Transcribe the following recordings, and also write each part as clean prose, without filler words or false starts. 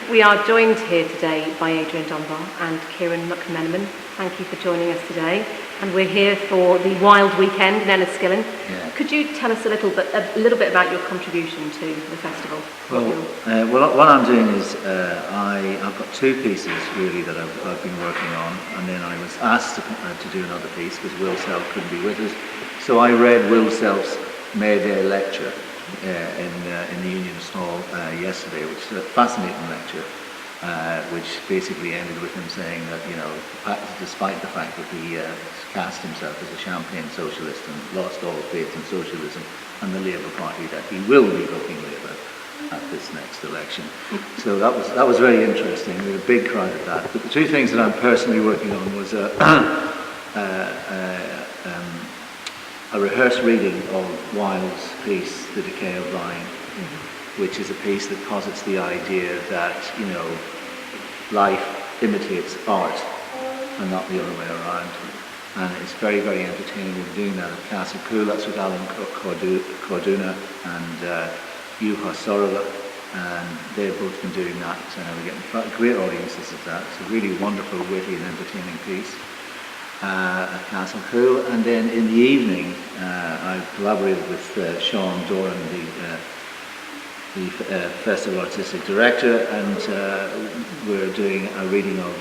We are joined here today by Adrian Dunbar and Kieran McMenamin. Thank you for joining us today. And we're here for the Wilde Weekend in Enniskillen. Yeah. Could you tell us a little bit about your contribution to the festival? Well, what I'm doing is I've got two pieces really that I've been working on, and then I was asked to do another piece because Will Self couldn't be with us. So I read Will Self's May Day lecture in the Union Hall yesterday, which is a fascinating lecture, which basically ended with him saying that, despite the fact that he cast himself as a champagne socialist and lost all faith in socialism and the Labour Party, that he will be voting Labour at this next election. So that was very interesting. We had a big crowd at that. But the two things that I'm personally working on was a rehearsed reading of Wilde's piece, The Decay of Lying, which is a piece that posits the idea that, life imitates art and not the other way around. And it's very, very entertaining. We're doing that at Castle Cool. That's with Alan Corduna and Juha Sorola, and they've both been doing that. We're getting great audiences at that. It's a really wonderful, witty and entertaining piece at Castle Cool. And then in the evening, I've collaborated with Sean Doran, the Festival Artistic Director, and we're doing a reading of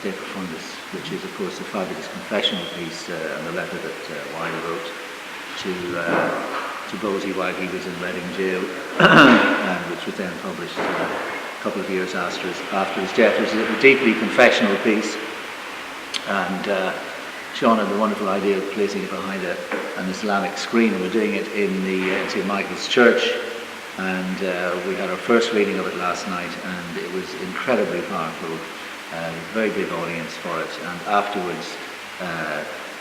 De Profundis, which is, of course, a fabulous confessional piece and a letter that Wilde wrote to Bosie while he was in Reading jail, which was then published a couple of years after his death. It was a deeply confessional piece, and Sean had the wonderful idea of placing it behind an Islamic screen, and we're doing it in the St. Michael's Church, and we had our first reading of it last night, and it was incredibly powerful. Very big audience for it, and afterwards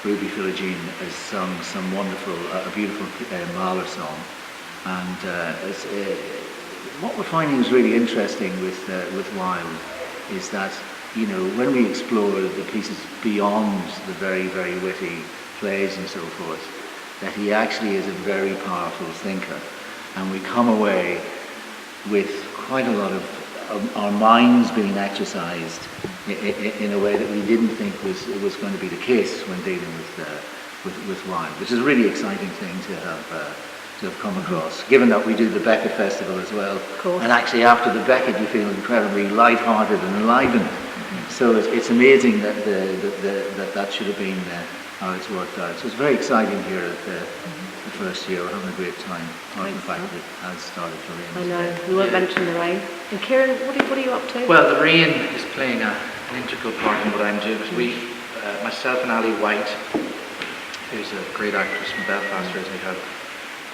Ruby Philogene has sung some wonderful, a beautiful Mahler song, and what we're finding is really interesting with Wilde is that, when we explore the pieces beyond the very, very witty plays and so forth, that he actually is a very powerful thinker, and we come away with quite a lot of our minds being exercised in a way that we didn't think was going to be the case when dealing with Wilde, which is a really exciting thing to have come across, given that we do the Beckett Festival as well. Of course. And actually after the Beckett you feel incredibly light-hearted and enlivened. So it's amazing that that should have been how it's worked out. So it's very exciting here at the first year. We're having a great time. In fact, it has started to rain. I know. We won't mention the rain. And Kieran, what are you up to? Well, the rain is playing an integral part in what I'm doing. Myself and Ali White, who's a great actress from Belfast, originally have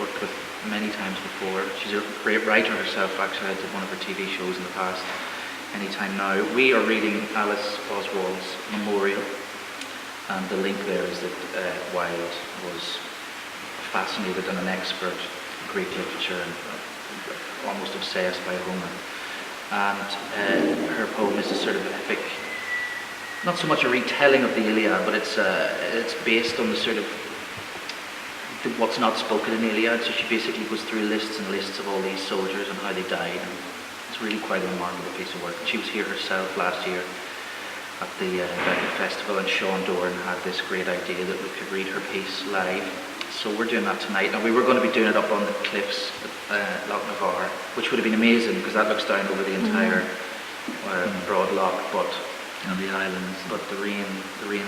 worked with many times before. She's a great writer herself. Actually, I did one of her TV shows in the past. Anytime Now. We are reading Alice Oswald's Memorial, and the link there is that Wilde was fascinated and an expert in Greek literature and almost obsessed by Homer. And her poem is a sort of epic, not so much a retelling of the Iliad, but it's based on the sort of what's not spoken in the Iliad. So she basically goes through lists and lists of all these soldiers and how they died. And it's really quite a remarkable piece of work. She was here herself last year at the Beckett Festival, and Sean Doran had this great idea that we could read her piece live. So we're doing that tonight. Now, we were going to be doing it up on the cliffs at Loch Navarre, which would have been amazing because that looks down over the entire broad loch, And the islands. but the rain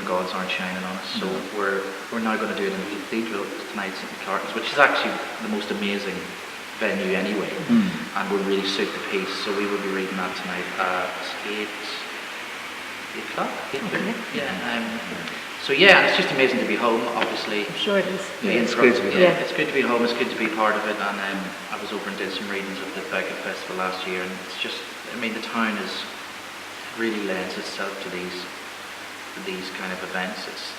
gods aren't shining on us. So we're now going to do it in the cathedral tonight, St. Clark's, which is actually the most amazing venue anyway, and will really suit the piece. So we will be reading that tonight at 8 o'clock. 8:30. So it's just amazing to be home, obviously. I'm sure it is. Yeah, it's good to be home. Yeah. It's good to be home, it's good to be part of it, and I was over and did some readings of the Beckett Festival last year, and it's just, the town really lends itself to these kind of events. It's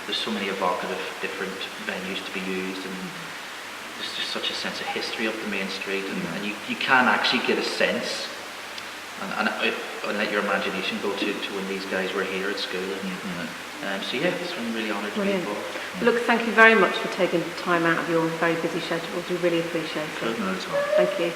there's so many evocative different venues to be used, and there's just such a sense of history up the main street, and you can actually get a sense and let your imagination go to when these guys were here at school. So I'm really honoured to be involved. Look, thank you very much for taking time out of your very busy schedules. We really appreciate it. No, it's all. Thank you.